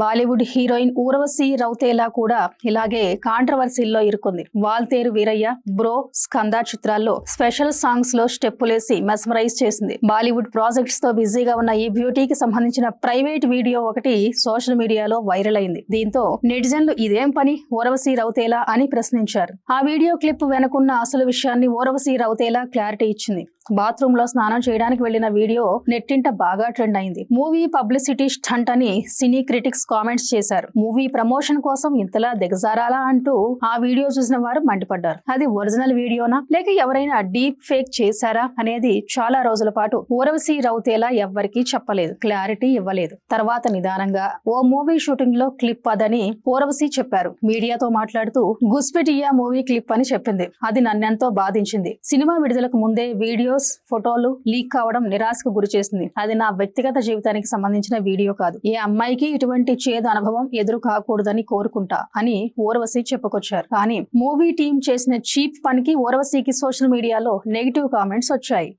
Bollywood heroine Urvashi Rautela కూడా ఇలాగే కాంట్రవర్సీల్లో ఇరుకుంది. Waltair Veeraiah, bro, Skanda చిత్రాల్లో స్పెషల్ సాంగ్స్ లో స్టెప్పులేసి మెస్మరైజ్ చేసింది. బాలీవుడ్ ప్రాజెక్ట్స్ తో బిజీగా ఉన్న ఈ బ్యూటీకి సంబంధించిన ప్రైవేట్ వీడియో ఒకటి సోషల్ మీడియాలో వైరల్ అయింది. దీంతో నెటిజన్లు ఇదేం పని ఊర్వశి రౌతేలా అని ప్రశ్నించారు. ఆ వీడియో క్లిప్ వెనుకున్న అసలు విషయాన్ని ఊర్వశి రౌతేలా క్లారిటీ ఇచ్చింది. బాత్రూమ్ లో స్నానం చేయడానికి వెళ్లిన వీడియో నెట్టింట బాగా ట్రెండ్ అయింది. మూవీ పబ్లిసిటీ స్టంట్ అని సినీ క్రిటిక్స్ కామెంట్స్ చేశారు. మూవీ ప్రమోషన్ కోసం ఇంతలా దిగజారాలా అంటూ ఆ వీడియో చూసిన వారు మండిపడ్డారు. అది ఒరిజినల్ వీడియోనా లేక ఎవరైనా డీప్ ఫేక్ చేశారా అనేది చాలా రోజుల పాటు ఊర్వశి రౌతేలా ఎవ్వరికీ చెప్పలేదు, క్లారిటీ ఇవ్వలేదు. తర్వాత నిదానంగా ఓ మూవీ షూటింగ్ లో క్లిప్ అదని ఊర్వశి చెప్పారు. మీడియాతో మాట్లాడుతూ గుస్పెటియా మూవీ క్లిప్ అని చెప్పింది. అది నన్నెంతో బాధించింది. సినిమా విడుదలకు ముందే వీడియో ఫోటోలు లీక్ కావడం నిరాశకు గురి చేసింది. అది నా వ్యక్తిగత జీవితానికి సంబంధించిన వీడియో కాదు. ఏ అమ్మాయికి ఇటువంటి చేదు అనుభవం ఎదురు కాకూడదని కోరుకుంటా అని ఊర్వశి చెప్పుకొచ్చారు. కానీ మూవీ టీం చేసిన చీప్ పనికి ఊర్వశికి సోషల్ మీడియాలో నెగిటివ్ కామెంట్స్ వచ్చాయి.